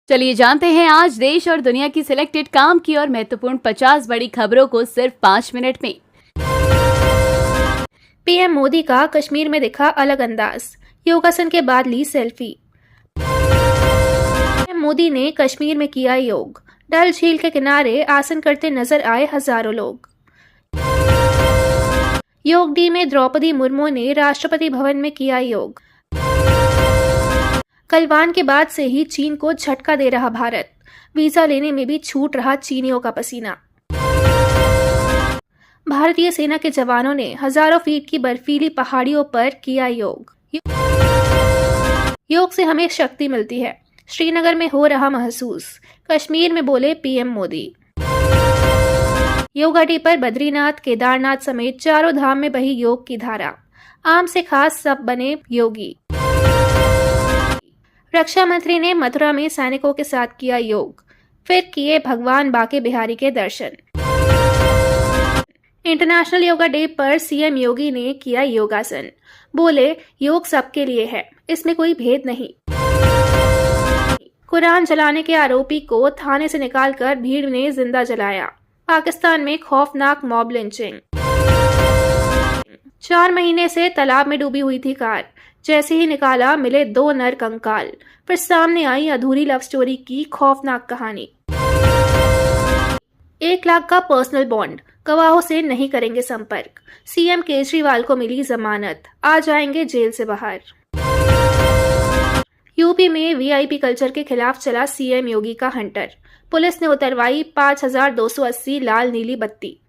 चलिए जानते हैं आज देश और दुनिया की सिलेक्टेड काम की और महत्वपूर्ण 50 बड़ी खबरों को सिर्फ 5 मिनट में। पीएम मोदी का कश्मीर में दिखा अलग अंदाज, योगासन के बाद ली सेल्फी। पीएम मोदी ने कश्मीर में किया योग, डल झील के किनारे आसन करते नजर आए हजारों लोग। योग डे में द्रौपदी मुर्मू ने राष्ट्रपति भवन में किया योग। गलवान के बाद से ही चीन को झटका दे रहा भारत, वीजा लेने में भी छूट रहा चीनियों का पसीना। भारतीय सेना के जवानों ने हजारों फीट की बर्फीली पहाड़ियों पर किया योग। योग से हमें शक्ति मिलती है, श्रीनगर में हो रहा महसूस, कश्मीर में बोले पीएम मोदी। योगा डे पर बद्रीनाथ, केदारनाथ समेत चारों धाम में बही योग की धारा, आम से खास सब बने योगी। रक्षा मंत्री ने मथुरा में सैनिकों के साथ किया योग, फिर किए भगवान बाके बिहारी के दर्शन। इंटरनेशनल योगा डे पर सीएम योगी ने किया योगासन, बोले योग सबके लिए है, इसमें कोई भेद नहीं। कुरान जलाने के आरोपी को थाने से निकालकर भीड़ ने जिंदा जलाया, पाकिस्तान में खौफनाक मॉब लिंचिंग। 4 महीने से तालाब में डूबी हुई थी कार, जैसे ही निकाला मिले 2 नर कंकाल, फिर सामने आई अधूरी लव स्टोरी की खौफनाक कहानी। 1 लाख का पर्सनल बॉन्ड, गवाहों से नहीं करेंगे संपर्क, सीएम केजरीवाल को मिली जमानत, आ जाएंगे जेल से बाहर। यूपी में वीआईपी कल्चर के खिलाफ चला सीएम योगी का हंटर, पुलिस ने उतरवाई 5280 लाल नीली बत्ती।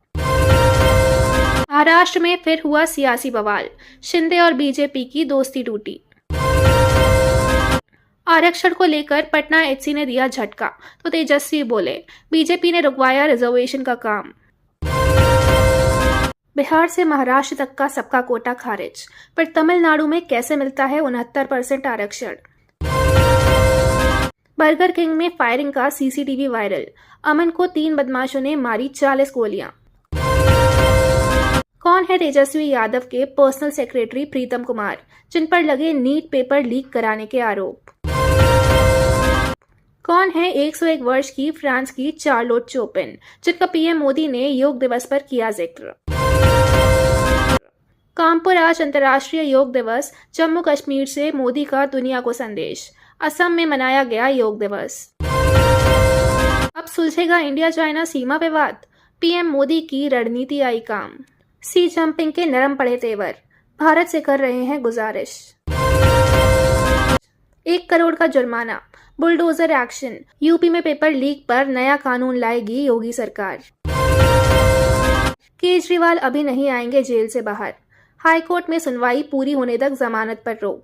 महाराष्ट्र में फिर हुआ सियासी बवाल, शिंदे और बीजेपी की दोस्ती टूटी। आरक्षण को लेकर पटना एचसी ने दिया झटका, तो तेजस्वी बोले बीजेपी ने रुकवाया रिजर्वेशन का काम। बिहार से महाराष्ट्र तक का सबका कोटा खारिज, पर तमिलनाडु में कैसे मिलता है 69% आरक्षण। बर्गर किंग में फायरिंग का सीसीटीवी वायरल, अमन को 3 बदमाशों ने मारी 40 गोलियां। कौन है तेजस्वी यादव के पर्सनल सेक्रेटरी प्रीतम कुमार, जिन पर लगे नीट पेपर लीक कराने के आरोप। कौन है 101 वर्ष की फ्रांस की चार्लोट चोपिन, जिनका पीएम मोदी ने योग दिवस पर किया जिक्र। कानपुर आज अंतर्राष्ट्रीय योग दिवस, जम्मू कश्मीर से मोदी का दुनिया को संदेश, असम में मनाया गया योग दिवस। अब सुलझेगा इंडिया चाइना सीमा विवाद, पीएम मोदी की रणनीति आई काम। सी जंपिंग के नरम पड़े तेवर, भारत से कर रहे हैं गुजारिश। 1 करोड़ का जुर्माना, बुलडोजर एक्शन, यूपी में पेपर लीक पर नया कानून लाएगी योगी सरकार। केजरीवाल अभी नहीं आएंगे जेल से बाहर, हाईकोर्ट में सुनवाई पूरी होने तक जमानत पर रोक।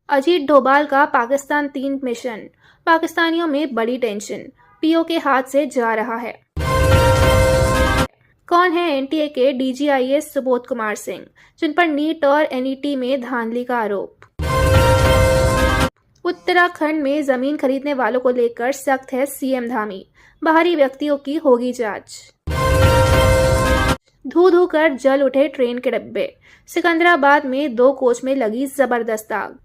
अजीत डोभाल का पाकिस्तान 3 मिशन, पाकिस्तानियों में बड़ी टेंशन, पीओ के हाथ से जा रहा है। कौन है एनटीए के डीजीआईएस सुबोध कुमार सिंह, जिन पर नीट और एनईटी में धांधली का आरोप। उत्तराखंड में जमीन खरीदने वालों को लेकर सख्त है सीएम धामी, बाहरी व्यक्तियों की होगी जांच। धू धू कर जल उठे ट्रेन के डिब्बे, सिकंदराबाद में 2 कोच में लगी जबरदस्त आग।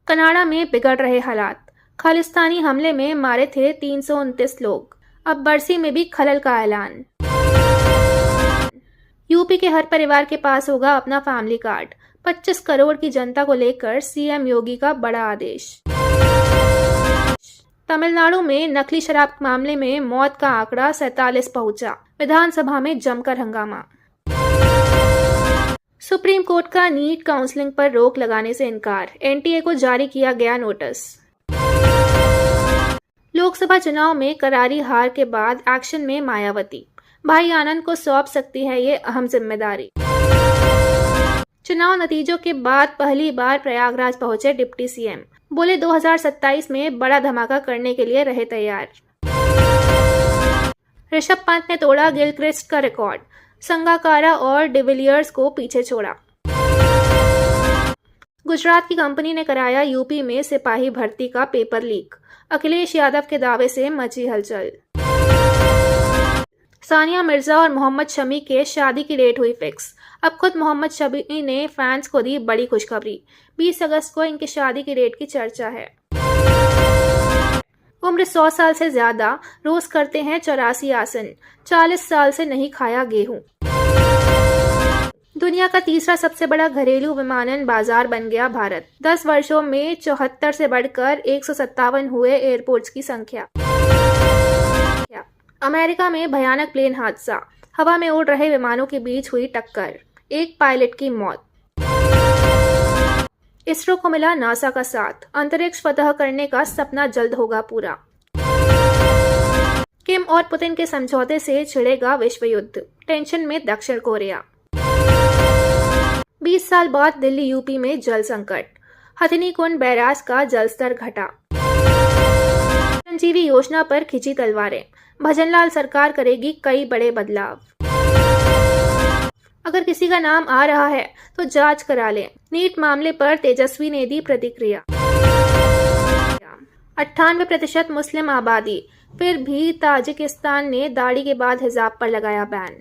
कनाडा में बिगड़ रहे हालात, खालिस्तानी हमले में मारे थे 329 लोग, अब बरसी में भी खलल का ऐलान। यूपी के हर परिवार के पास होगा अपना फैमिली कार्ड, 25 करोड़ की जनता को लेकर सीएम योगी का बड़ा आदेश। तमिलनाडु में नकली शराब मामले में मौत का आंकड़ा 47 पहुंचा, विधानसभा में जमकर हंगामा। सुप्रीम कोर्ट का नीट काउंसलिंग पर रोक लगाने से इनकार, एनटीए को जारी किया गया नोटिस। लोकसभा चुनाव में करारी हार के बाद एक्शन में मायावती, भाई आनंद को सौंप सकती है ये अहम जिम्मेदारी। चुनाव नतीजों के बाद पहली बार प्रयागराज पहुंचे डिप्टी सीएम, बोले 2027 में बड़ा धमाका करने के लिए रहे तैयार। ऋषभ पंत ने तोड़ा गिलक्रिस्ट का रिकॉर्ड, संगाकारा और डिविलियर्स को पीछे छोड़ा। गुजरात की कंपनी ने कराया यूपी में सिपाही भर्ती का पेपर लीक, अखिलेश यादव के दावे से मची हलचल। सानिया मिर्जा और मोहम्मद शमी के शादी की डेट हुई फिक्स, अब खुद मोहम्मद शमी ने फैंस को दी बड़ी खुशखबरी, 20 अगस्त को इनकी शादी की डेट की चर्चा है। उम्र 100 साल से ज्यादा, रोज करते हैं 84 आसन, 40 साल से नहीं खाया गेहूं। दुनिया का तीसरा सबसे बड़ा घरेलू विमानन बाजार बन गया भारत। 10 वर्षों में 74 से बढ़कर 157 हुए एयरपोर्ट्स की संख्या। अमेरिका में भयानक प्लेन हादसा, हवा में उड़ रहे विमानों के बीच हुई टक्कर, एक पायलट की मौत। इसरो को मिला नासा का साथ, अंतरिक्ष फतह करने का सपना जल्द होगा पूरा। किम और पुतिन के समझौते से छिड़ेगा विश्व युद्ध, टेंशन में दक्षिण कोरिया। 20 साल बाद दिल्ली यूपी में जल संकट, हथिनी कुंड बैराज का जलस्तर घटा। संजीवी योजना पर खिंची तलवारें, भजनलाल सरकार करेगी कई बड़े बदलाव। अगर किसी का नाम आ रहा है तो जांच करा लें, नीट मामले पर तेजस्वी ने दी प्रतिक्रिया। 98% मुस्लिम आबादी, फिर भी ताजिकिस्तान ने दाढ़ी के बाद हिजाब पर लगाया बैन।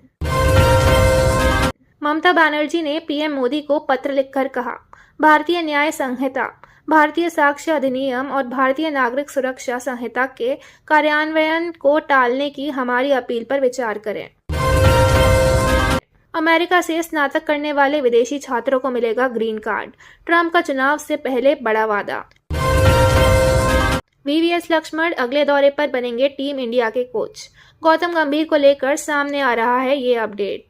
ममता बनर्जी ने पीएम मोदी को पत्र लिखकर कहा, भारतीय न्याय संहिता, भारतीय साक्ष्य अधिनियम और भारतीय नागरिक सुरक्षा संहिता के कार्यान्वयन को टालने की हमारी अपील पर विचार करें। अमेरिका से स्नातक करने वाले विदेशी छात्रों को मिलेगा ग्रीन कार्ड, ट्रंप का चुनाव से पहले बड़ा वादा। वीवीएस लक्ष्मण अगले दौरे पर बनेंगे टीम इंडिया के कोच, गौतम गंभीर को लेकर सामने आ रहा है ये अपडेट।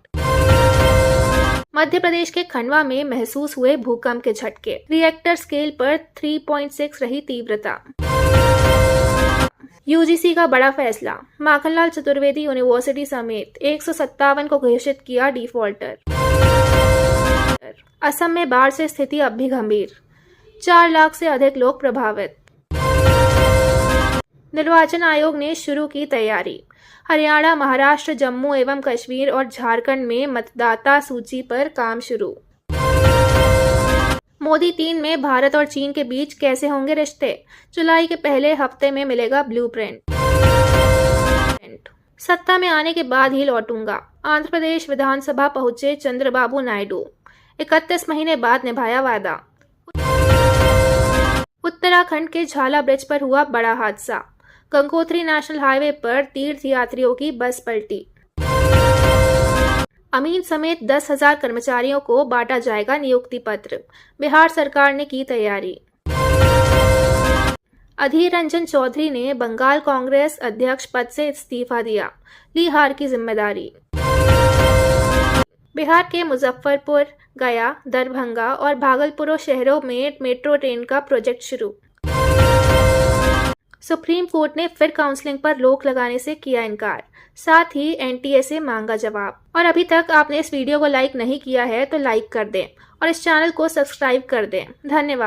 मध्य प्रदेश के खंडवा में महसूस हुए भूकंप के झटके, रिएक्टर स्केल पर 3.6 रही तीव्रता। यूजीसी का बड़ा फैसला, माखनलाल चतुर्वेदी यूनिवर्सिटी समेत 157 को घोषित किया डिफॉल्टर। असम में बाढ़ से स्थिति अब भी गंभीर, 4 लाख से अधिक लोग प्रभावित। निर्वाचन आयोग ने शुरू की तैयारी, हरियाणा, महाराष्ट्र, जम्मू एवं कश्मीर और झारखंड में मतदाता सूची पर काम शुरू। मोदी 3 में भारत और चीन के बीच कैसे होंगे रिश्ते, जुलाई के पहले हफ्ते में मिलेगा ब्लूप्रिंट। सत्ता में आने के बाद ही लौटूंगा, आंध्र प्रदेश विधानसभा पहुंचे चंद्रबाबू नायडू, 31 महीने बाद निभाया वादा। उत्तराखंड के झाला ब्रिज पर हुआ बड़ा हादसा, गंगोत्री नेशनल हाईवे पर तीर्थ यात्रियों की बस पलटी। अमीन समेत 10,000 कर्मचारियों को बांटा जाएगा नियुक्ति पत्र, बिहार सरकार ने की तैयारी। अधीर रंजन चौधरी ने बंगाल कांग्रेस अध्यक्ष पद से इस्तीफा दिया, ली हार की जिम्मेदारी। बिहार के मुजफ्फरपुर, गया, दरभंगा और भागलपुर शहरों में मेट्रो ट्रेन का प्रोजेक्ट शुरू। सुप्रीम कोर्ट ने फिर काउंसलिंग पर रोक लगाने से किया इनकार, साथ ही एनटीए से मांगा जवाब। और अभी तक आपने इस वीडियो को लाइक नहीं किया है तो लाइक कर दें और इस चैनल को सब्सक्राइब कर दें। धन्यवाद।